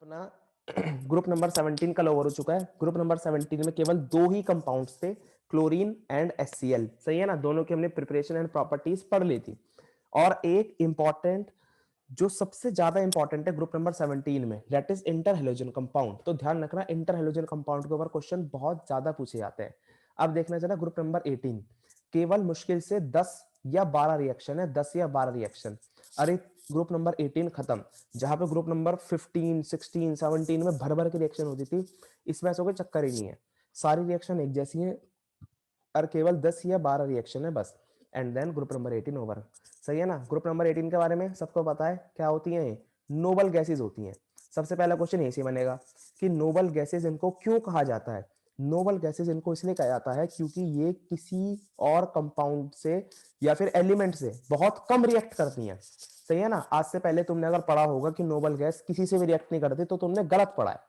अपना group number 17 कल over हो चुका है। ग्रुप नंबर 17 में केवल दो ही कंपाउंड्स थे, क्लोरीन एंड HCl। सही है ना, दोनों की हमने प्रिपरेशन एंड प्रॉपर्टीज पढ़ ली थी। और एक इंपॉर्टेंट, जो सबसे ज्यादा इंपॉर्टेंट है ग्रुप नंबर 17 में, that is inter halogen compound. तो ध्यान रखना, इंटर हेलोजन कंपाउंड के ऊपर क्वेश्चन बहुत ज्यादा पूछे जाते हैं। अब देखना जरा ग्रुप नंबर 18, केवल मुश्किल से 10 या 12 रिएक्शन है, 10 या 12 रिएक्शन। अरे ग्रुप नंबर 18 खत्म, जहां पे ग्रुप नंबर 15, 16, 17 में भर भर के रिएक्शन होती थी, इसमें ऐसा कोई चक्कर ही नहीं है। सारी रिएक्शन एक जैसी है और केवल 10 या 12 रिएक्शन है बस। And then group number 18 over. सही है ना। ग्रुप नंबर 18 के बारे में सबको पता है क्या होती है, नोबल गैसेज होती हैं। सबसे पहला क्वेश्चन यही से बनेगा कि नोबल गैसेज इनको क्यों कहा जाता है। नोबल गैसेज इनको इसलिए कहा जाता है क्योंकि ये किसी और कंपाउंड से या फिर एलिमेंट से बहुत कम रिएक्ट करती हैं। सही है ना। आज से पहले तुमने अगर पढ़ा होगा कि नोबल गैस किसी से भी रिएक्ट नहीं करती, तो तुमने गलत पढ़ा है।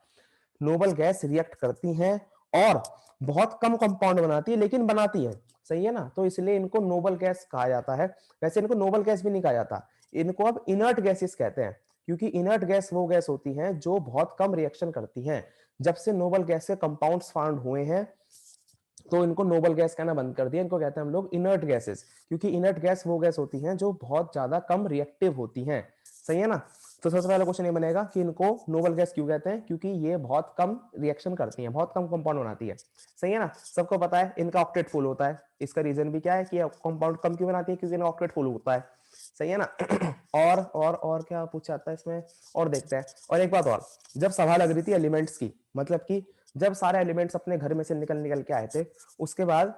नोबल गैस रिएक्ट करती हैं और बहुत कम कंपाउंड बनाती है, लेकिन बनाती है। सही है ना। तो इसलिए इनको नोबल गैस कहा जाता है। वैसे इनको नोबल गैस भी नहीं कहा जाता, इनको अब इनर्ट गैसेस कहते हैं, क्योंकि इनर्ट गैस वो गैस होती हैं जो बहुत कम रिएक्शन करती हैं। जब से नोबल गैस के कंपाउंड्स फाउंड हुए हैं, तो इनको नोबल गैस कहना बंद कर दिया, इनको कहते हैं हम लोग इनर्ट गैसेस, क्योंकि इनर्ट गैस वो गैस होती हैं जो बहुत ज्यादा कम रिएक्टिव होती हैं। सही है ना। तो सबसे पहला क्वेश्चन ये बनेगा कि इनको नोबल गैस क्यों कहते हैं, क्योंकि ये बहुत कम रिएक्शन करती हैं, बहुत कम कंपाउंड बनाती है। सही है ना। सबको पता है इनका ऑक्टेट फुल होता है। इसका रीजन भी क्या है कि कंपाउंड कम क्यों बनाती है, क्योंकि इनका ऑक्टेट फुल होता है। सही है ना। और क्या पूछा जाता है इसमें, और देखते हैं। और एक बात और, जब सभा लग रही थी एलिमेंट्स की, मतलब कि जब सारे एलिमेंट्स अपने घर में से निकल निकल के आए थे, उसके बाद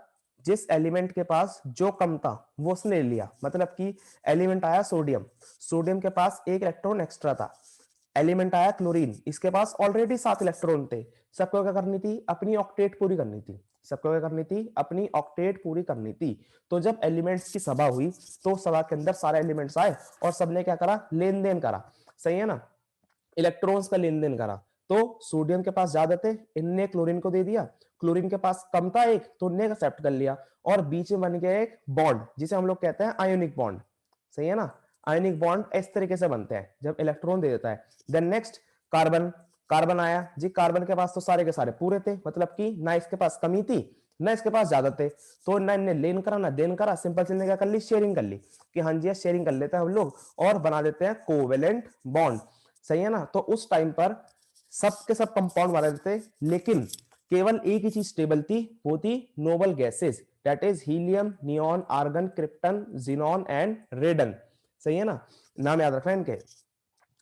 जिस एलिमेंट के पास जो कम था वो उसने ले लिया। मतलब कि एलिमेंट आया सोडियम, सोडियम के पास एक इलेक्ट्रॉन एक्स्ट्रा था। एलिमेंट आया क्लोरीन, इसके पास ऑलरेडी 7 इलेक्ट्रॉन थे। सबको क्या करनी थी, अपनी ऑक्टेट पूरी करनी थी। सबको क्या करनी थी, अपनी ऑक्टेट पूरी करनी थी। तो जब एलिमेंट्स की सभा हुई, तो सभा के अंदर सारे एलिमेंट्स आए और सबने क्या करा, लेन देन करा। सही है ना, इलेक्ट्रॉन्स का लेन देन करा। तो सोडियम के पास ज्यादा थे, इनने क्लोरीन को दे दिया। क्लोरीन के पास कम था एक, तो इनने एक्सेप्ट कर लिया, और बीच में बन गया एक बॉन्ड जिसे हम लोग कहते हैं आयोनिक बॉन्ड। सही है ना। आयोनिक बॉन्ड इस तरीके से बनते हैं जब इलेक्ट्रॉन दे देता है। देन नेक्स्ट कार्बन, कार्बन आया जी। कार्बन के पास तो सारे के सारे पूरे थे, मतलब कि ना इसके पास कमी थी ना इसके पास ज्यादा थे। तो ना इनने लेन करा ना देन करा, सिंपल से क्या कर ली, शेयरिंग कर ली कि हाँ जी शेयरिंग कर लेते हैं हम लोग और बना देते हैं कोवेलेंट बॉन्ड। सही है ना। तो उस टाइम पर सब के सब कंपाउंड बना देते, लेकिन केवल एक ही चीज स्टेबल थी, वो थी noble gases, that is helium, neon, argon, krypton, xenon and radon. सही है ना। नाम याद रखना इनके,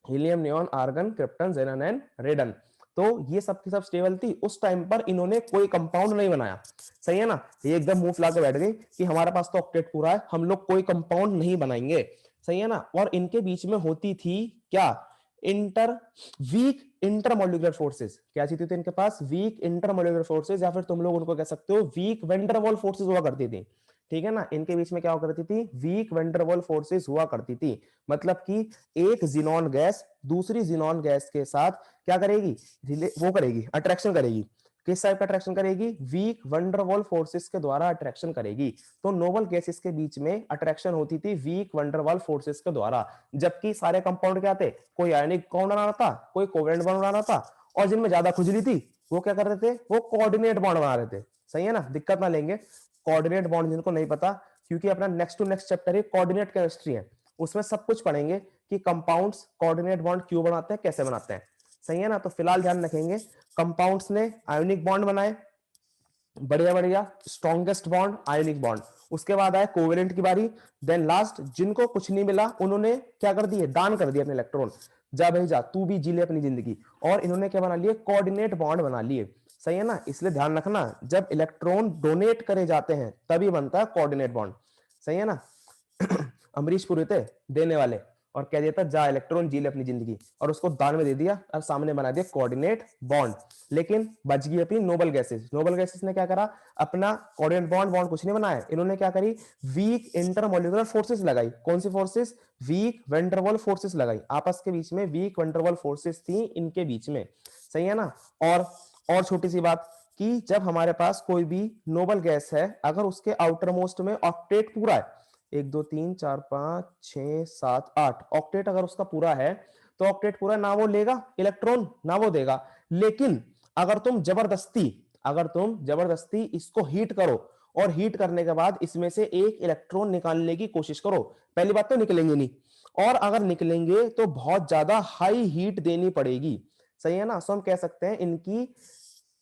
helium, neon, argon, krypton, xenon and radon. तो ये सब की सब स्टेबल थी। उस टाइम पर इन्होंने कोई कंपाउंड नहीं बनाया। सही है ना। ये एकदम मुंह फुला के बैठ गई कि हमारे पास तो ऑक्टेट पूरा है, हम लोग कोई कंपाउंड नहीं बनाएंगे। सही है ना। और इनके बीच में होती थी क्या, इंटर वीक इंटरमोलिकुलर फोर्सेस। क्या चीज थी इनके पास, वीक इंटरमोलिकुलर फोर्सेस, या फिर तुम लोग उनको कह सकते हो वीक वेंडरवॉल फोर्सेस हुआ करती थी। ठीक है ना। इनके बीच में क्या हुआ करती थी, वीक वेंडरवॉल फोर्सेस हुआ करती थी। मतलब कि एक जिनॉन गैस दूसरी जिनॉन गैस के साथ क्या करेगी, वो करेगी, अट्रैक्शन करेगी। किस टाइप का अट्रैक्शन करेगी, वीक वंडरवॉल फोर्सेस के द्वारा अट्रैक्शन करेगी। तो नोबल गैसेस के बीच में अट्रैक्शन होती थी वीक वंडरवॉल फोर्सेस के द्वारा। जबकि सारे कंपाउंड क्या थे, कोई आयनिक बॉन्ड बना रहा था, कोई कोवेलेंट बॉन्ड बना रहा था, और जिनमें ज्यादा खुजली थी वो क्या कर रहे थे, वो कोऑर्डिनेट बॉन्ड बना रहे थे। सही है ना। दिक्कत ना लेंगे कोऑर्डिनेट बॉन्ड जिनको नहीं पता, क्योंकि अपना नेक्स्ट टू नेक्स्ट चैप्टर है कोऑर्डिनेट केमिस्ट्री है, उसमें सब कुछ पढ़ेंगे कि कंपाउंड्स कोऑर्डिनेट बॉन्ड क्यों बनाते हैं, कैसे बनाते हैं। सही है ना। तो फिलहाल ध्यान रखेंगे, कंपाउंड्स ने आयोनिक बॉन्ड बनाए, बढ़िया बढ़िया, स्ट्रॉन्गेस्ट बॉन्ड आयोनिक बॉन्ड। उसके बाद आए कोवेलेंट की बारी। देन लास्ट, जिनको कुछ नहीं मिला उन्होंने क्या कर दिए, दान कर दिए अपने इलेक्ट्रॉन। जा भाई जा, तू भी जी ले अपनी जिंदगी। और इन्होंने क्या बना लिए, कोऑर्डिनेट बॉन्ड बना लिए। सही है ना। इसलिए ध्यान रखना, जब इलेक्ट्रॉन डोनेट करे जाते हैं तभी बनता है कोऑर्डिनेट बॉन्ड। सही है ना। अमरीश पुरी थे देने वाले, और कह देता जा इलेक्ट्रॉन जी ले अपनी जिंदगी, और उसको दान में दे दिया और सामने बना दिया कोऑर्डिनेट बॉन्ड। लेकिन बच गई अपनी नोबल गैसेस। नोबल गैसेस ने क्या करा, अपना कोऑर्डिनेट बॉन्ड बॉन्ड कुछ नहीं बनाया, इन्होंने क्या करी, वीक इंटरमोलिकुलर फोर्सेस लगाई। कौन सी फोर्सेस, वीक वेंडरवॉल फोर्सेस लगाई। आपस के बीच में वीक वेंडरवॉल फोर्सेस थी इनके बीच में। सही है ना। और छोटी सी बात, कि जब हमारे पास कोई भी नोबल गैस है, अगर उसके आउटर मोस्ट में ऑक्टेट पूरा है, 1 2 3 4 5 6 7 8 ऑक्टेट अगर उसका पूरा है, तो ऑक्टेट पूरा ना वो लेगा इलेक्ट्रॉन ना वो देगा। लेकिन अगर तुम जबरदस्ती इसको हीट करो और हीट करने के बाद इसमें से एक इलेक्ट्रॉन निकालने की कोशिश करो, पहली बात तो निकलेंगे नहीं, और अगर निकलेंगे तो बहुत ज्यादा हाई हीट देनी पड़ेगी। सही है ना। सो हम कह सकते हैं इनकी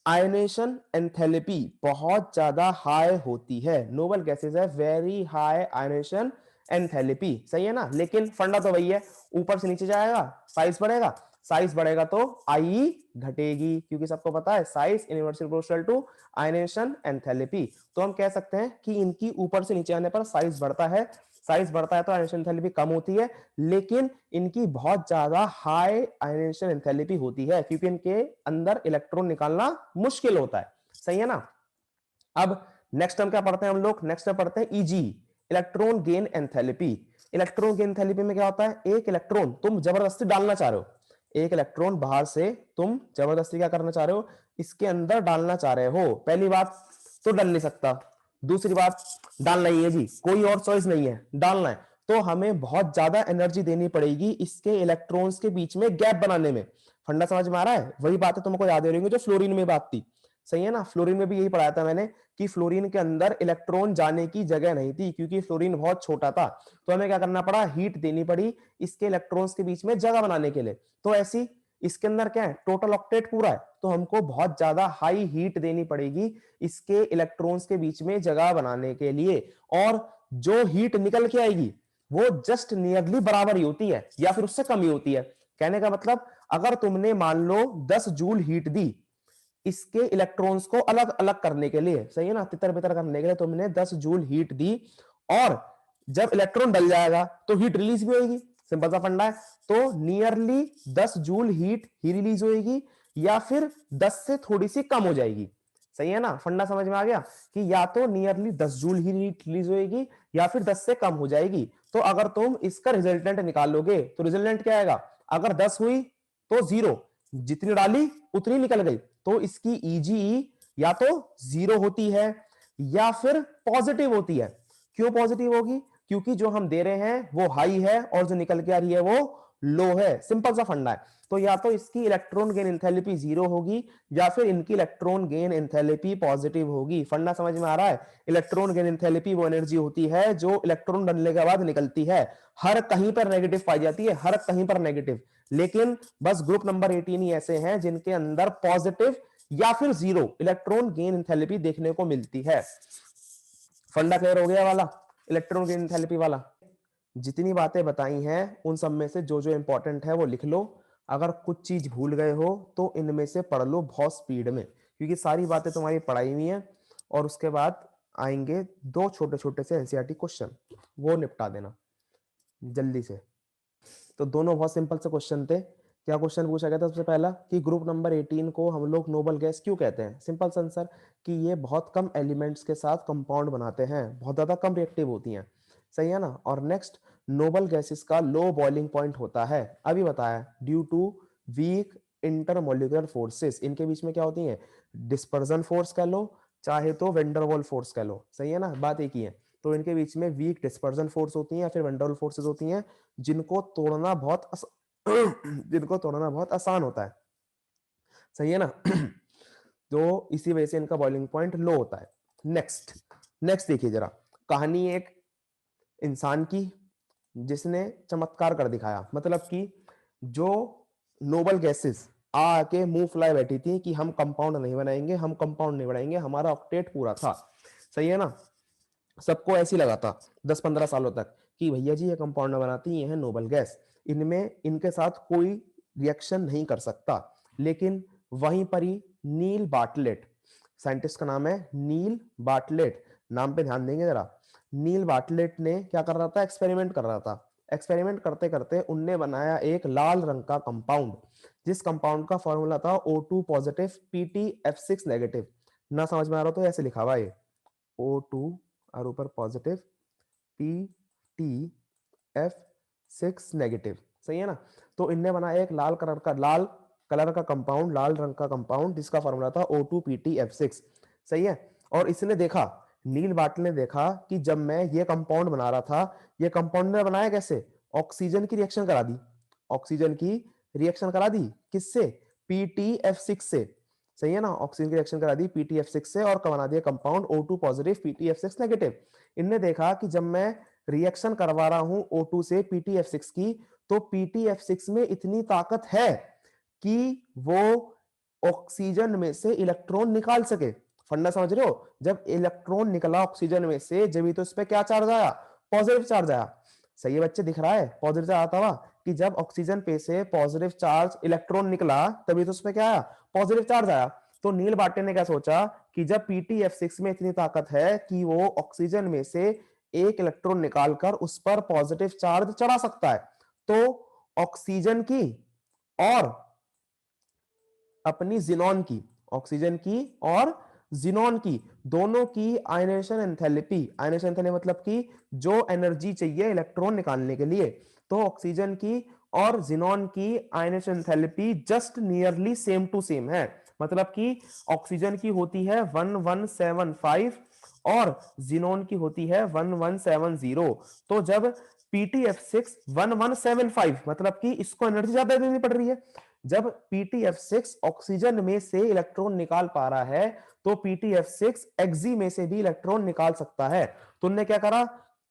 आयनेशन एंथैल्पी बहुत ज्यादा हाई होती है। नोबल गैसेस है वेरी हाई आयनेशन एंथैल्पी। सही है ना। लेकिन फंडा तो वही है, ऊपर से नीचे जाएगा साइज बढ़ेगा, साइज बढ़ेगा तो आई घटेगी, क्योंकि सबको पता है size inversely proportional to ionization enthalpy. तो हम कह सकते हैं कि इनकी ऊपर से नीचे आने पर साइज बढ़ता है, साइज बढ़ता है तो आयनेशन एंथैल्पी कम होती है, लेकिन इनकी बहुत ज्यादा हाई आयनेशन एंथैल्पी होती है क्योंकि इनके अंदर इलेक्ट्रॉन निकालना मुश्किल होता है। सही है ना। अब नेक्स्ट हम क्या पढ़ते हैं हम लोग, नेक्स्ट पढ़ते हैं easy, electron gain enthalpy. Electron gain enthalpy में क्या होता है, एक इलेक्ट्रॉन तुम जबरदस्ती डालना चाह रहे हो, एक इलेक्ट्रॉन बाहर से तुम जबरदस्ती क्या करना चाह रहे हो, इसके अंदर डालना चाह रहे हो। पहली बात तो डल नहीं सकता, दूसरी बात डालना ही है जी, कोई और चॉइस नहीं है, डालना है। तो हमें बहुत ज्यादा एनर्जी देनी पड़ेगी इसके इलेक्ट्रॉन्स के बीच में गैप बनाने में। फंडा समझ में आ रहा है। वही बात है तुमको याद हो रही होगी जो फ्लोरीन में बात थी। सही है ना। फ्लोरीन में भी यही पढ़ाया था मैंने कि फ्लोरीन के अंदर इलेक्ट्रॉन जाने की जगह नहीं थी क्योंकि फ्लोरीन बहुत छोटा था, तो हमें क्या करना पड़ा, हीट देनी पड़ी इसके इलेक्ट्रॉन्स के बीच में जगह बनाने के लिए। तो ऐसी इसके अंदर क्या है, टोटल ऑक्टेट पूरा है, तो हमको बहुत ज्यादा हाई हीट देनी पड़ेगी इसके इलेक्ट्रॉन्स के बीच में जगह बनाने के लिए। और जो हीट निकल के आएगी वो जस्ट नियरली बराबर ही होती है या फिर उससे कम ही होती है। कहने का मतलब अगर तुमने मान लो 10 जूल हीट दी इसके इलेक्ट्रॉन्स को अलग अलग करने के लिए, सही है ना, तितर बितर करने के लिए तुमने 10 जूल हीट दी, और जब इलेक्ट्रॉन डल जाएगा तो हीट रिलीज भी होगी, सिंपल सा फंडा है। तो नियरली 10 जूल हीट ही रिलीज होगी या फिर 10 से थोड़ी सी कम हो जाएगी। सही है ना। फंडा समझ में आ गया कि या तो नियरली 10 जूल ही हीट रिलीज होगी या फिर 10 से कम हो जाएगी। तो अगर तुम इसका रिजल्टेंट निकालोगे तो रिजल्टेंट क्या आएगा, अगर 10 हुई तो 0, जितनी डाली उतनी निकल गई, तो इसकी ईजीई या तो 0 होती है या फिर पॉजिटिव होती है। क्यों पॉजिटिव होगी, क्योंकि जो हम दे रहे हैं वो हाई है और जो निकल के आ रही है वो लो है, सिंपल सा फंडा है। तो या तो इसकी इलेक्ट्रॉन गेन एंथैल्पी 0 होगी या फिर इनकी इलेक्ट्रॉन गेन एंथैल्पी पॉजिटिव होगी। फंडा समझ में आ रहा है। इलेक्ट्रॉन गेन एंथैल्पी वो एनर्जी होती है जो इलेक्ट्रॉन डलने के बाद निकलती है, हर कहीं पर नेगेटिव पाई जाती है, हर कहीं पर नेगेटिव, लेकिन बस ग्रुप नंबर 18 ही ऐसे हैं जिनके अंदर पॉजिटिव या फिर 0 इलेक्ट्रॉन गेन एंथैल्पी देखने को मिलती है। फंडा क्लियर हो गया वाला, इलेक्ट्रॉन गेन एंथैल्पी वाला। जितनी बातें बताई हैं उन सब में से जो जो इंपॉर्टेंट है वो लिख लो, अगर कुछ चीज भूल गए हो तो इनमें से पढ़ लो बहुत स्पीड में, क्योंकि सारी बातें तुम्हारी पढ़ाई हुई हैं। और उसके बाद आएंगे दो छोटे छोटे से एनसीईआरटी क्वेश्चन, वो निपटा देना जल्दी से। तो दोनों बहुत सिंपल से क्वेश्चन थे। क्या क्वेश्चन पूछा गया था सबसे पहला कि ग्रुप नंबर 18 को हम लोग नोबल गैस क्यों कहते हैं। सिंपल सा आंसर कि ये बहुत कम एलिमेंट्स के साथ कंपाउंड बनाते हैं, बहुत ज्यादा कम रिएक्टिव होती हैं। सही है ना। और नेक्स्ट, नोबल गैसेस का लो बॉइलिंग पॉइंट होता है, अभी बताया, due to weak intermolecular forces. इनके बीच में क्या होती है, डिस्पर्जन फोर्स कह लो चाहे तो वेंडरवॉल फोर्स कह लो, सही है ना, बात एक ही है। तो इनके बीच में वीक डिस्पर्जन फोर्स होती है या फिर वेंडरवॉल फोर्सेस होती हैं, जिनको तोड़ना बहुत जिनको तोड़ना बहुत आसान होता है। सही है ना। तो इसी वजह से इनका बॉइलिंग पॉइंट लो होता है। नेक्स्ट नेक्स्ट देखिए जरा, कहानी एक इंसान की जिसने चमत्कार कर दिखाया, मतलब कि जो नोबल गैसेस आके मुंह फुलाए बैठी थी कि हम कंपाउंड नहीं बनाएंगे, हम कंपाउंड नहीं बनाएंगे, हमारा ऑक्टेट पूरा था। सही है ना। सबको ऐसी लगा था 10-15 सालों तक कि भैया जी ये कंपाउंड बनाती, ये है नोबल गैस, इनमें इनके साथ कोई रिएक्शन नहीं कर सकता। लेकिन वहीं पर ही नील बार्टलेट, साइंटिस्ट का नाम है नील बार्टलेट, नाम पे ध्यान देंगे जरा। नील बार्टलेट ने क्या कर रहा था, एक्सपेरिमेंट कर रहा था। एक्सपेरिमेंट करते करते उनने बनाया एक लाल रंग का कंपाउंड, जिस कंपाउंड का फॉर्मूला था O2 पॉजिटिव PtF6 नेगेटिव। ना समझ में आ रहा तो ऐसे लिखा हुआ है O2 और ऊपर पॉजिटिव PtF6 नेगेटिव। सही है ना। तो इनने बनाया एक लाल कलर का कंपाउंड, लाल रंग का कंपाउंड, जिसका फॉर्मूला था O2 PtF6। सही है। और इसने देखा, नील बार्टल ने देखा कि जब मैं ये कंपाउंड बना रहा था, ये कंपाउंड ने बनाया कैसे, ऑक्सीजन की रिएक्शन करा दी। ऑक्सीजन की रिएक्शन करा दी, किससे? PTF6 से, सही है ना, ऑक्सीजन की रिएक्शन करा दी PTF6 से और बना दिया compound O2 positive PTF6 negative. इनने देखा कि जब मैं रिएक्शन करवा रहा हूं O2 से PTF6 की, तो PTF6 में इतनी ताकत है कि वो ऑक्सीजन में से इलेक्ट्रॉन निकाल सके। फंडा समझ रहे हो? जब इलेक्ट्रॉन निकला ऑक्सीजन में से, जब ही तो इस पे क्या चार्ज आया? पॉजिटिव चार्ज आया। सही है बच्चे, दिख रहा है पॉजिटिव चार्ज आता हुआ कि जब ऑक्सीजन पे से पॉजिटिव चार्ज इलेक्ट्रॉन निकला तभी तो उसमें क्या आया? पॉजिटिव चार्ज आया। तो नील बार्टे ने क्या सोचा कि जब PTF6 में इतनी ताकत है कि वो ऑक्सीजन में से एक इलेक्ट्रॉन निकालकर उस पर पॉजिटिव चार्ज चढ़ा सकता है, तो ऑक्सीजन की और अपनी जिनॉन की, ऑक्सीजन की और जिनॉन की, दोनों की आयनेशन एंथैल्पी, आयनेशन एंथैल्पी मतलब कि जो एनर्जी चाहिए इलेक्ट्रॉन निकालने के लिए, तो ऑक्सीजन की और जिनॉन की ionization enthalpy just nearly same to same है। मतलब कि ऑक्सीजन की होती है 1175 और जिनॉन की होती है 1170। तो जब PTF6 1175, मतलब कि इसको एनर्जी ज्यादा देनी पड़ रही है। जब PTF6 ऑक्सीजन में से इलेक्ट्रॉन निकाल पा रहा है, तो PTF6 एक्सी में से भी इलेक्ट्रॉन निकाल सकता है। तो उन्होंने क्या करा?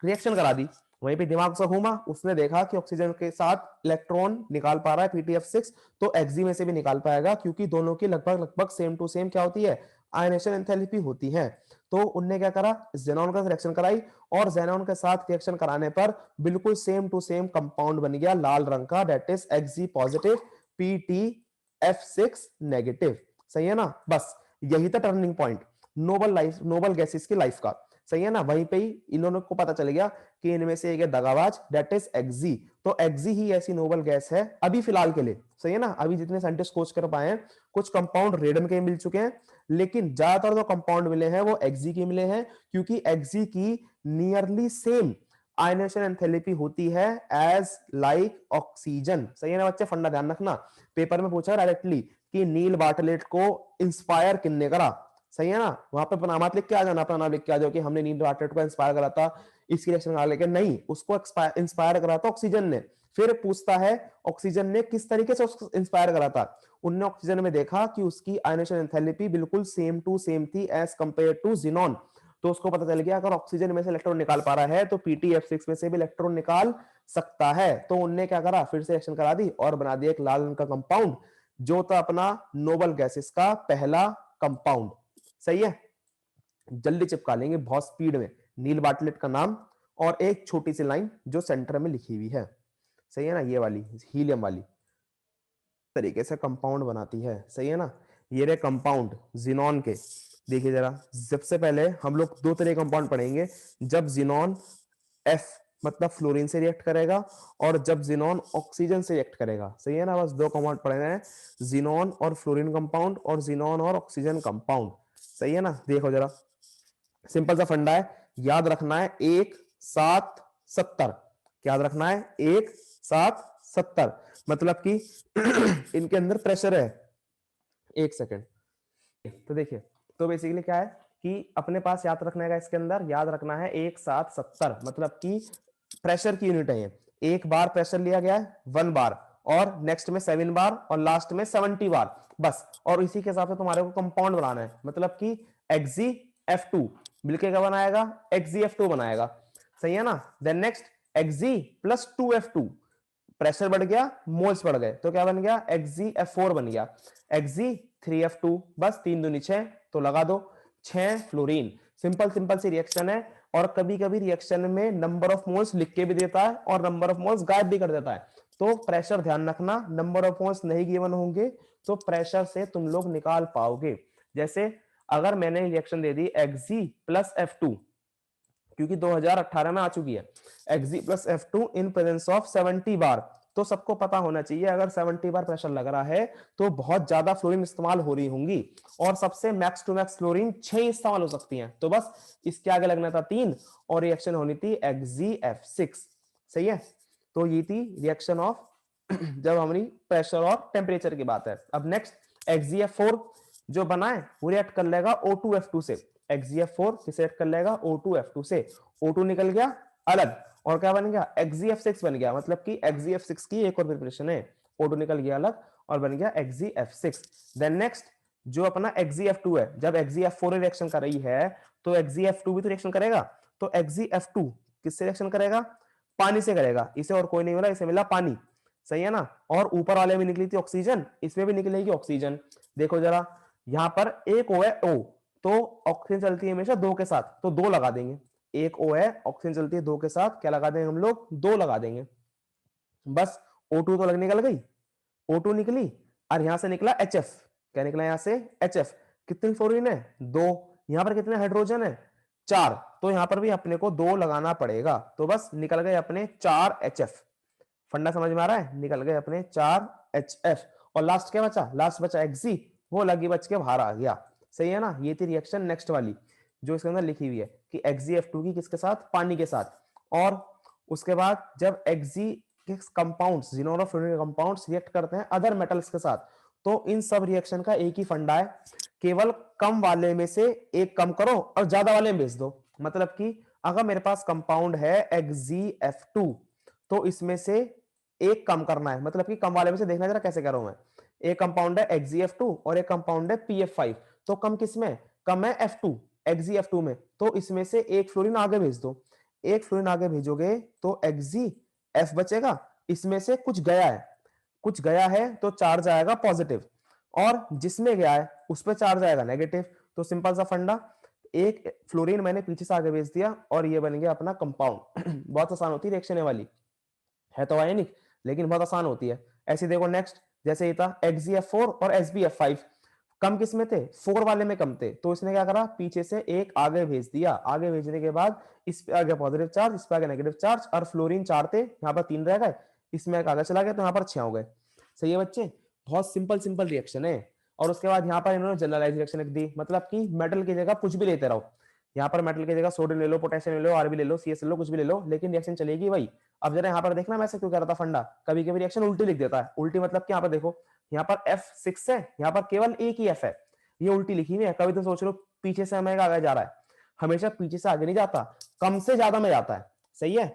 रिएक्शन करा दी। वहीं पे दिमाग से घूमा, उसने देखा कि ऑक्सीजन के साथ इलेक्ट्रॉन निकाल पा रहा है PTF6, तो एक्सी में से भी निकाल पाएगा, क्योंकि दोनों की लगभग लगभग सेम टू सेम क्या होती है? आयनेशन एंथैल्पी होती है। तो उनने क्या करा? जेनॉन का रिएक्शन कराई और जेनॉन के साथ रिएक्शन कराने पर बिल्कुल सेम टू सेम कंपाउंड बन गया लाल रंग का, that is Xe positive PTF6 negative. सही है ना? बस यही था turning point noble life, noble gases की लाइफ का। सही है ना? वहीं पे ही इन्होंने को पता चल गया कि इनमें से एक है दगाबाज, दैट इज एक्सी। तो एक्सी ही ऐसी नोबल गैस है अभी फिलहाल के लिए। सही है ना? अभी जितने साइंटिस्ट खोज कर पाए हैं, कुछ कंपाउंड रेडन के मिल चुके हैं, लेकिन ज्यादातर जो कंपाउंड मिले हैं वो एक्सी के मिले हैं, क्योंकि एक्सी की नियरली सेम आयनेशन एंथैल्पी होती है एज लाइक ऑक्सीजन। सही है ना बच्चे? फंडा ध्यान रखना, पेपर में पूछा डायरेक्टली कि नील बार्टलेट को इंस्पायर किसने करा। सही है ना? वहां पे अपना नाम लिख के आ जाना, अपना नाम लिख के आ जाओ कि हमने नील बार्टलेट को इंस्पायर करा था इसकी रिएक्शन लेके। नहीं, उसको इंस्पायर करा था ऑक्सीजन ने। फिर पूछता है ऑक्सीजन ने किस तरीके से इंस्पायर करा था? उनने ऑक्सीजन में देखा कि उसकी आयनेशन एंथैल्पी बिल्कुल सेम टू सेम थी एज कंपेयर टू जिनॉन। तो उसको पता चल गया अगर ऑक्सीजन में से इलेक्ट्रॉन निकाल पा रहा है तो PTF6 में से भी इलेक्ट्रॉन निकाल सकता है। तो उनने क्या करा? फिर से रिएक्शन करा दी और बना दिया एक लाल रंग का कंपाउंड, जो था अपना नोबल गैसेस का पहला कंपाउंड। सही है? जल्दी चिपका लेंगे बहुत स्पीड में नील बार्टलेट का नाम और एक छोटी सी लाइन जो सेंटर में लिखी हुई है। सही है ना? ये वाली हीलियम वाली तरीके से कंपाउंड बनाती है। सही है ना? ये रहे कंपाउंड जिनॉन के। देखिए जरा, सबसे पहले हम लोग दो तरह के कंपाउंड पढ़ेंगे, जब जिनॉन F मतलब फ्लोरीन से रिएक्ट करेगा और जब जिनॉन ऑक्सीजन से रिएक्ट करेगा। सही है ना? बस दो कंपाउंड पढ़े हैं, जिनॉन और फ्लोरीन कंपाउंड और जिनॉन और ऑक्सीजन कंपाउंड। सही है ना? देखो जरा, सिंपल सा फंडा है, याद रखना है 1 7 70। याद रखना है 1 7 70, मतलब कि इनके अंदर प्रेशर है। एक सेकेंड, तो देखिए, तो बेसिकली क्या है कि अपने पास याद रखने का, इसके अंदर याद रखना है 1 7 70, मतलब कि प्रेशर की यूनिट है ये। एक बार प्रेशर लिया गया है 1 बार, और नेक्स्ट में 7 बार और लास्ट में 70 बार, बस। और इसी के हिसाब से तुम्हारे को कंपाउंड बनाना है, मतलब कि XeF2 मिलके क्या बनाएगा? XeF2 बनाएगा। सही है ना? Then next Xe plus 2F2, pressure बढ़ गया, मोल्स बढ़ गए, तो क्या बन गया? XeF4 बन गया। Xe3F2, बस 3 दूनी 6, तो लगा दो 6 फ्लोरीन। सिंपल सिंपल सी रिएक्शन है, और कभी कभी रिएक्शन में नंबर ऑफ मोल्स लिख के भी देता है और नंबर ऑफ मोल्स गायब भी कर देता है। तो प्रेशर ध्यान रखना, नंबर ऑफ मोल्स नहीं गिवन होंगे तो प्रेशर से तुम लोग निकाल पाओगे। जैसे अगर मैंने रिएक्शन दे दी Xe प्लस F2, क्योंकि 2018 में आ चुकी है, Xe plus F2 in presence of 70 बार, तो सबको पता होना चाहिए अगर 70 बार प्रेशर लग रहा है तो बहुत ज्यादा फ्लोरीन इस्तेमाल हो रही होंगी, और सबसे मैक्स टू मैक्स फ्लोरीन 6 इस्तेमाल हो सकती हैं। तो बस इसके आगे लगना था 3 और रिएक्शन होनी थी XeF6। सही है? तो ये थी रिएक्शन ऑफ जब हमारी प्रेशर और टेम्परेचर की बात है। अब नेक्स्ट XeF4 जो बना है वो रिएक्ट कर लेगा O2F2 से। XeF4 किसे रिएक्ट कर लेगा? O2F2 से। O2 निकल गया अलग, और क्या बन गया, XgF6 बन गया, मतलब कि XgF6 की एक और प्रिपरेशन है, O2 निकल गया अलग और बन गया XgF6। देन नेक्स्ट जो अपना XgF2 है, जब XgF4 रिएक्शन कर रही है तो XgF2 भी तो रिएक्शन करेगा, तो XgF2 किससे रिएक्शन करेगा, पानी से करेगा, इसे और कोई नहीं मिला, इसे मिला पानी, सही है ना। और ऊपर वाले में निकली थी ऑक्सीजन, इसमें भी निकलेगी ऑक्सीजन। देखो जरा यहां पर एक O है O, तो ऑक्सीजन चलती है हमेशा दो के साथ, तो दो लगा देंगे, एक O है, ऑक्सीजन चलती है दो के साथ, क्या लगा देंगे हम लोग, दो लगा देंगे, बस O2 तो लग निकल गई, O2 निकली और यहां से निकला HF, क्या निकला यहां से HF, कितनी फ्लोरीन है, दो, यहां पर कितने हाइड्रोजन है, चार, तो यहां पर भी अपने को दो लगाना पड़ेगा, तो बस निकल गए अपने चार HF। फंडा समझ में आ रहा है, निकल गए अपने चार HF। और लास्ट क्या बचा, लास्ट बचा Xg, वो लगी बच के बाहर आ गया, सही है ना। ये थी रिएक्शन नेक्स्ट वाली जो इसके अंदर लिखी हुई है कि XgF2 की किसके साथ, पानी के साथ। और उसके बाद जब Xg के कंपाउंड्स, जिनोफ्लोरीन कंपाउंड्स रिएक्ट करते हैं अदर मेटल्स के साथ, तो इन सब रिएक्शन का एक ही फंडा है, केवल कम वाले में से एक कम करो और ज्यादा वाले में भेज दो। मतलब कि अगर मेरे पास कंपाउंड है XgF2, तो इसमें से एक कम करना है, मतलब कि कम वाले में से, देखना जरा कैसे कर रहा हूं मैं, एक कंपाउंड है XgF2 और एक कंपाउंड है PF5, तो कम किसमें, कम है F2, XgF2 में, तो इसमें से एक फ्लोरीन आगे भेज दो, एक फ्लोरीन आगे भेजोगे तो XgF बचेगा, इसमें से कुछ गया है, कुछ गया है तो चार्ज आएगा पॉजिटिव, और जिसमें गया है उस पर चार्ज आएगा नेगेटिव। तो सिंपल सा फंडा, एक फ्लोरीन मैंने पीछे से आगे भेज दिया और ये बन गया अपना कंपाउंड। बहुत आसान होती है रिएक्शन वाली, है तो आयनिक लेकिन बहुत आसान होती है। ऐसे देखो नेक्स्ट, जैसे ये था XgF4 और SbF5, कम किस में थे, 4 वाले में कम थे, तो इसने क्या करा, पीछे से एक आगे भेज दिया, आगे भेजने के बाद इस पे आ गया पॉजिटिव चार्ज, इस पे आ गया नेगेटिव चार्ज, और फ्लोरीन 4 थे, यहाँ पर 3 रह गए, इसमें एक आगे चला गया तो यहाँ पर 6 हो गए। सही है बच्चे, बहुत सिंपल सिंपल रिएक्शन है। और उसके बाद यहाँ पर इन्होंने जनरलाइज रिएक्शन लिख दी, मतलब कि मेटल की जगह कुछ भी लेते रहो, यहाँ पर मेटल की जगह सोडियम ले लो, पोटेशियम ले लो, आरबी ले लो, CS ले लो, कुछ भी ले लो, लेकिन रिएक्शन चलेगी वही। अब जरा यहाँ पर देखना मैं ऐसे क्यों कर रहा था फंडा, कभी कभी रिएक्शन उल्टी लिख देता है, उल्टी मतलब कि यहाँ पर देखो, यहाँ पर F6 है, यहाँ पर केवल एक ही F है, ये उल्टी लिखी हुई है। कभी तो सोच लो पीछे से हमें आगे जा रहा है, हमेशा पीछे से आगे नहीं जाता, कम से ज्यादा में जाता है, सही है,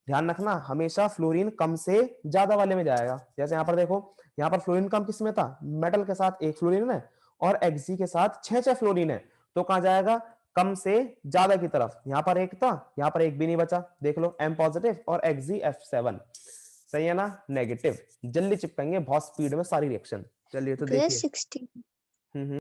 ध्यान रखना, हमेशा फ्लोरीन कम से ज्यादा वाले में जाएगा। जैसे यहाँ पर देखो, यहाँ पर फ्लोरीन कम किस में था, मेटल के साथ एक फ्लोरीन है और Xg के साथ 6 फ्लोरीन है, तो कहां जाएगा, कम से ज्यादा की तरफ। यहाँ पर एक था, यहाँ पर एक भी नहीं बचा, देख लो M पॉजिटिव और XgF7, सही है ना, नेगेटिव। जल्दी चिपकेंगे बहुत स्पीड में सारी रिएक्शन। चलिए तो देखिए 16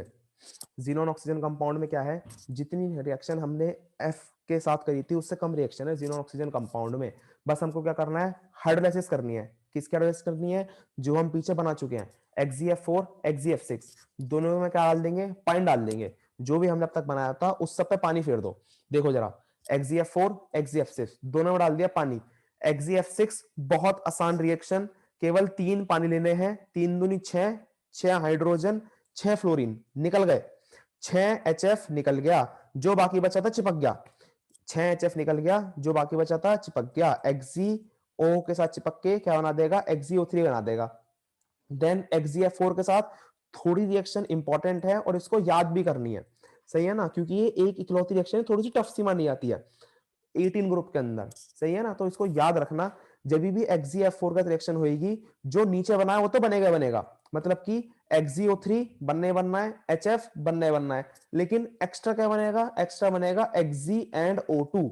जीनोन ऑक्सीजन कंपाउंड में क्या है, जितनी रिएक्शन हमने F के साथ करी थी उससे कम रिएक्शन है जीनोन ऑक्सीजन कंपाउंड में। बस हमको क्या करना है, हाइड्रोलाइसिस करनी है। किसकी हाइड्रोलाइसिस करनी है, जो हम पीछे बना चुके हैं, XgF4 XgF6, दोनों में क्या डाल देंगे, पानी डाल देंगे, जो भी हमने अब तक बनाया था उस सब पे पानी फेर दो। देखो जरा XgF4 XgF6 दोनों में डाल दिया पानी। XgF6 बहुत आसान रिएक्शन, केवल 3 पानी लेने हैं, 3 दूनी 6, 6 हाइड्रोजन 6 फ्लोरीन निकल गए, 6 HF निकल गया, जो बाकी बचा था चिपक गया, 6 HF निकल गया, जो बाकी बचा था चिपक गया, XgO के साथ चिपक के क्या बना देगा, XgO3 बना देगा। देन XgF4 के साथ थोड़ी रिएक्शन इंपॉर्टेंट है और इसको याद भी करनी है, सही है ना, क्योंकि ये एक इकलौती रिएक्शन है, थोड़ी सी टफ सी मानी जाती है 18 ग्रुप के अंदर, सही है ना, तो इसको याद रखना। जब भी XgF4 का रिएक्शन होगी, जो नीचे बना है वो तो बनेगा बनेगा, मतलब कि XgO3 बनना है, HF बनना है, लेकिन एक्स्ट्रा क्या बनेगा, एक्स्ट्रा बनेगा Xg&O2,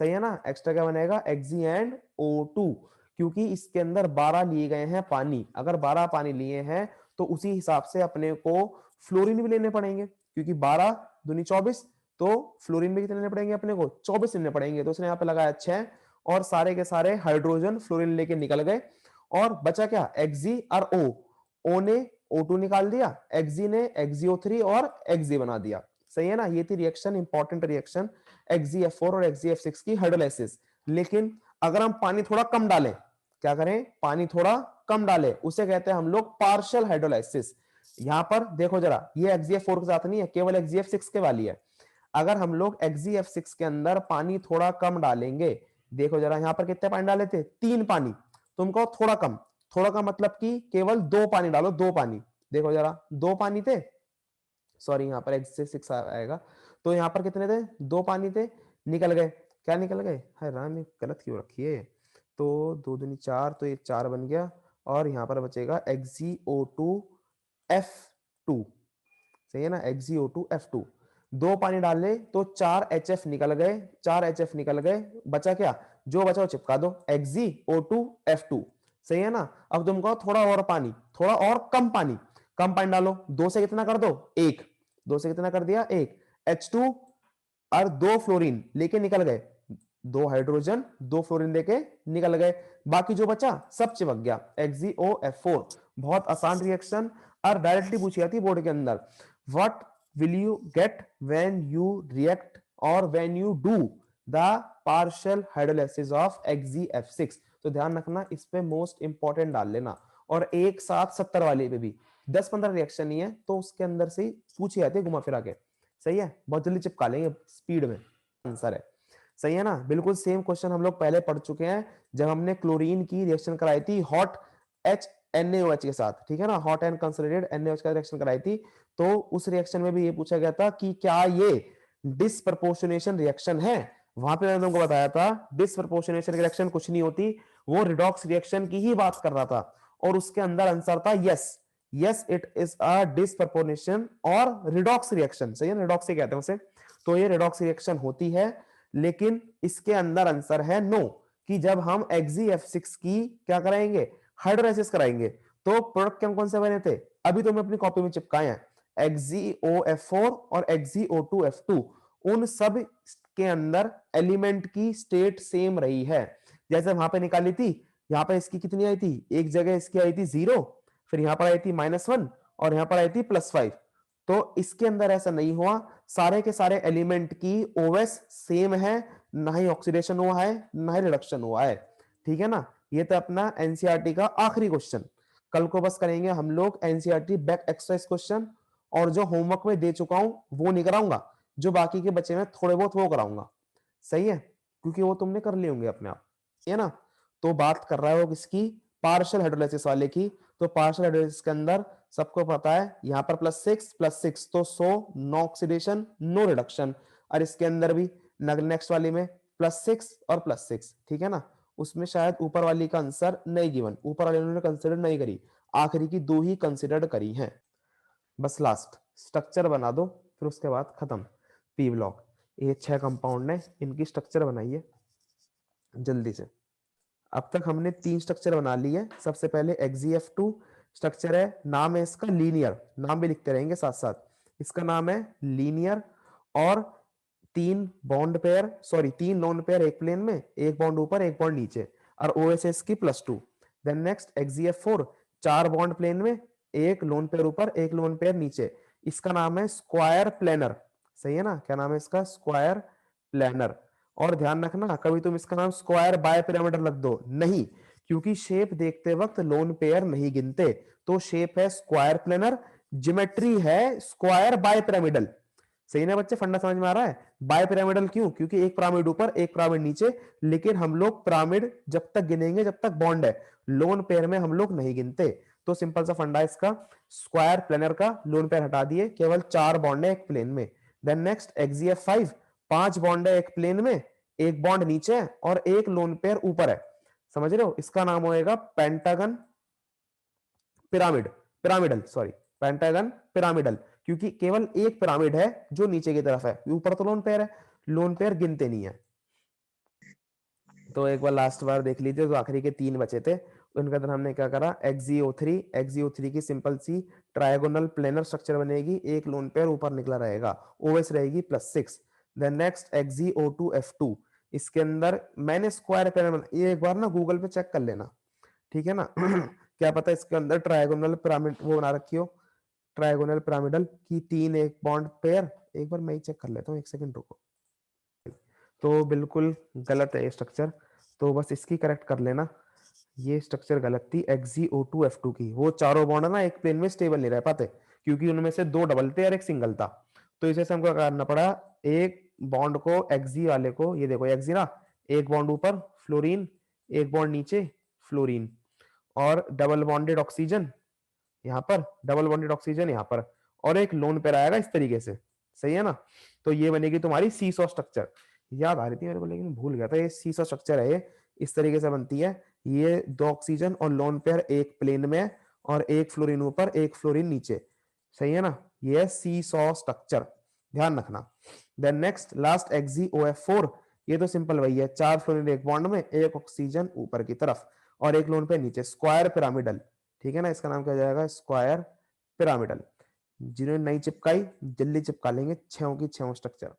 सही है ना, एक्स्ट्रा क्या बनेगा, Xg&O2, क्योंकि इसके अंदर 12 लिए गए हैं पानी, अगर 12 पानी लिए हैं तो उसी हिसाब से अपने को फ्लोरीन भी लेने पड़ेंगे, क्योंकि 12 दूनी 24, तो फ्लोरीन भी कितने लेने पड़ेंगे अपने को, 24 लेने पड़ेंगे, तो उसने यहाँ पे लगाया 6, और सारे के सारे हाइड्रोजन फ्लोरीन लेके निकल गए, और बचा क्या, Xg और O ने O2 निकाल दिया, Xg ने XgO3 और Xg बना दिया, सही है ना। ये थी रिएक्शन, इंपॉर्टेंट रिएक्शन XgF4 और XgF6 की हाइड्रोलाइसिस। लेकिन अगर हम पानी थोड़ा कम डालें, क्या करें, पानी थोड़ा कम डालें, उसे कहते हैं हम लोग पार्शियल हाइड्रोलाइसिस। यहां पर देखो जरा, ये XgF4 के साथ नहीं है, केवल XgF6 के वाली है। अगर हम लोग XgF6 के अंदर पानी थोड़ा कम डालेंगे, देखो जरा यहाँ पर कितने पानी डाले थे, 3 पानी, तुमको थोड़ा कम, थोड़ा कम मतलब कि केवल 2 पानी डालो, 2 पानी, देखो जरा 2 पानी थे, सॉरी यहाँ पर X6 आएगा, तो यहाँ पर कितने थे, 2 पानी थे, निकल गए, क्या निकल गए, हाय राम ये गलत क्यों रखी है, तो 2 दूनी 4, तो ये 4 बन गया और यहाँ पर बचेगा XeO2F2, सही है ना, XeO2F2। 2 पानी डाल ले तो 4 HF निकल गए, 4 HF निकल गए, बचा क्या, जो बचा वो चिपका दो, XeO2F2, सही है ना। अब तुम कहो थोड़ा और पानी, थोड़ा और कम पानी डालो, 2 से कितना कर दो 1, 2 से कितना कर दिया 1, H2 और 2 फ्लोरीन लेके निकल गए, 2 हाइड्रोजन 2 फ्लोरीन लेके निकल गए, बाकी जो बचा सब चिपक गया, XeOF4। बहुत आसान रिएक्शन, और डायरेक्टली पूछी जाती बोर्ड के अंदर, what will you get when you react और when you do the partial hydrolysis of XeF6। तो ध्यान रखना, इस पे मोस्ट इंपॉर्टेंट डाल लेना, और एक साथ 70 वाले पे भी 10-15 रिएक्शन ही है, तो उसके अंदर से पूछी जाती है घुमा फिरा के, सही है, बहुत जल्दी चिपका लेंगे स्पीड में, आंसर है, सही है ना। बिल्कुल सेम क्वेश्चन हम लोग पहले पढ़ चुके हैं जब हमने क्लोरीन की रिएक्शन कराई थी हॉट NaOH के साथ, ठीक है ना, हॉट एंड कंसोलिडेटेड NaOH का रिएक्शन कराई थी, तो उस रिएक्शन में भी ये पूछा गया था कि क्या ये डिसप्रपोर्शनेशन रिएक्शन है। वहां पे मैंने तुमको बताया था डिसप्रपोर्शनेशन रिएक्शन कुछ नहीं होती, वो रिडॉक्स रिएक्शन की ही बात कर रहा था, और उसके अंदर आंसर था yes it is a disproportionation और रिडॉक्स रिएक्शन, सही है, रिडॉक्स से कहते हैं उसे, तो ये रिडॉक्स रिएक्शन होती है, लेकिन इसके अंदर आंसर है नो, कि जब हम XeF6 की क्या कराएंगे, हाइड्रोलाइसिस कराएंगे, तो प्रोडक्ट कौन से बने थे, अभी तो मैं अपनी कॉपी में चिपकाए हैं, XeOF4 और XeO2F2, उन सब के अंदर एलिमेंट की स्टेट सेम रही है, जैसे वहां पे निकाली थी, यहाँ पे इसकी कितनी आई थी, एक जगह इसकी आई थी 0, फिर यहाँ पर आई थी -1 और यहाँ पर आई थी +5, तो इसके अंदर ऐसा नहीं हुआ, सारे के सारे एलिमेंट की OS सेम है, ना ही ऑक्सीडेशन हुआ है ना ही रिडक्शन हुआ है, ठीक है ना। ये तो अपना एनसीईआरटी का आखिरी क्वेश्चन, कल को बस करेंगे हम लोग एनसीईआरटी बैक एक्सरसाइज क्वेश्चन, और जो होमवर्क में दे चुका हूं वो नहीं कराऊंगा, जो बाकी के बचे हैं थोड़े बहुत वो कराऊंगा, सही है, क्योंकि वो तुमने कर लिए होंगे अपने आप, है ना। तो बात कर रहा है वो किसकी, पार्शियल हाइड्रोलाइसिस वाले की, तो पार्शियल हाइड्रोलाइसिस के अंदर सबको पता है यहाँ पर +6 तो 100, नो ऑक्सीडेशन नो रिडक्शन, और इसके अंदर भी नेक्स्ट वाली में +6 और +6, ठीक है ना, उसमें शायद ऊपर वाली का आंसर नहीं गिवन, ऊपर वाले उन्होंने कंसिडर नहीं करी, आखिरी की 2 ही कंसिडर करी हैं, बस लास्ट स्ट्रक्चर बना दो, फिर उसके बाद खत्म। पी ब्लॉक, ये 6 कंपाउंड है, इनकी स्ट्रक्चर बनाइए जल्दी से। अब तक हमने 3 स्ट्रक्चर बना लिए है, सबसे पहले XeF2 स्ट्रक्चर है, नाम है इसका लीनियर, नाम भी लिखते रहेंगे साथ साथ, इसका नाम है लीनियर, और 3 bond pair, sorry 3 lone pair एक प्लेन में, एक बॉन्ड ऊपर एक बॉन्ड नीचे, और OSS की +2। Then next XeF4 4 bond plane में, एक लोन पेयर ऊपर एक लोन पेयर नीचे, इसका नाम है स्क्वायर प्लेनर, सही है ना, क्या नाम है इसका, स्क्वायर प्लेनर। और ध्यान रखना कभी तुम इसका नाम स्क्वायर बाय पिरामिडल रख दो नहीं, क्योंकि शेप देखते वक्त लोन पेयर नहीं गिनते, तो शेप है स्क्वायर प्लेनर, ज्योमेट्री है स्क्वायर बाय पिरामिडल, सही ना बच्चे, फंडा समझ में आ रहा है। बाय पिरामिडल क्यों, क्योंकि एक पिरामिड ऊपर एक पिरामिड नीचे, लेकिन हम लोग पिरामिड जब तक गिनेंगे जब तक बॉन्ड है, लोन पेयर में हम लोग नहीं गिनते, तो सिंपल सा फंडा इसका, स्क्वायर प्लेनर का लोन पेयर हटा दिए, केवल 4 बॉन्ड है एक प्लेन में। देन नेक्स्ट XeF5 5 बॉन्ड है एक प्लेन में, एक बॉन्ड नीचे है और एक लोन पेयर ऊपर है, समझ रहे हो, इसका नाम होएगा pentagon pyramid, pyramidal sorry, pentagon pyramidal, क्योंकि केवल एक पिरामिड है जो नीचे की तरफ है, ऊपर तो लोन पेयर है, लोन पेयर गिनते नहीं है। तो एक बार लास्ट बार देख लीजिए, जो आखिरी के 3 बचे थे उनके अंदर हमने क्या करा, XeO3 की सिंपल सी ट्रायगोनल प्लेनर स्ट्रक्चर बनेगी, एक लोन पेयर ऊपर निकला रहेगा, OS रहेगी +6। देन नेक्स्ट XeO2F2, इसके अंदर मैंने स्क्वायर प्लेनर, ये एक बार ना गूगल पे चेक कर लेना, ठीक है ना क्या पता इसके अंदर ट्रायगोनल पिरामिड वो बना रखी हो, ट्रायगोनल पिरामिडल की 3 एक बॉन्ड पेयर, एक बार मैं ही चेक कर लेता हूँ, एक सेकंड रुको। तो बिल्कुल गलत है ये स्ट्रक्चर, तो बस इसकी करेक्ट कर लेना, ये स्ट्रक्चर गलत थी XeO2F2 की, वो चारों बॉन्ड ना एक प्लेन में स्टेबल नहीं रह पाते, क्योंकि उनमें से 2 डबल थे और एक सिंगल था, तो इसे से हमको करना पड़ा, एक बॉन्ड को Xe वाले को, ये देखो Xe ना, एक बॉन्ड ऊपर फ्लोरीन, एक बॉन्ड नीचे फ्लोरीन, और डबल बॉन्डेड ऑक्सीजन यहाँ पर, डबल बॉन्डेड ऑक्सीजन यहाँ पर, और एक लोन पेयर आएगा इस तरीके से, सही है ना। तो ये बनेगी तुम्हारी सीसॉ स्ट्रक्चर, याद आ रही थी मेरे को लेकिन भूल गया था। ये सीसॉ स्ट्रक्चर है, ये इस तरीके से बनती है। ये 2 ऑक्सीजन और लोन पेयर एक प्लेन में और एक फ्लोरीन ऊपर एक फ्लोरीन नीचे, सही है ना। ये है सीसॉ स्ट्रक्चर, ध्यान रखना। देन नेक्स्ट लास्ट XeOF4, ये तो सिंपल वही है, 4 फ्लोरीन एक बॉन्ड में, एक ऑक्सीजन ऊपर की तरफ और एक लोन पेयर नीचे, स्क्वायर पिरामिडल, ठीक है ना। इसका नाम क्या हो जाएगा, स्क्वायर पिरामिडल। जिन्होंने नई चिपकाई जल्दी चिपका लेंगे, 6 की 6 स्ट्रक्चर।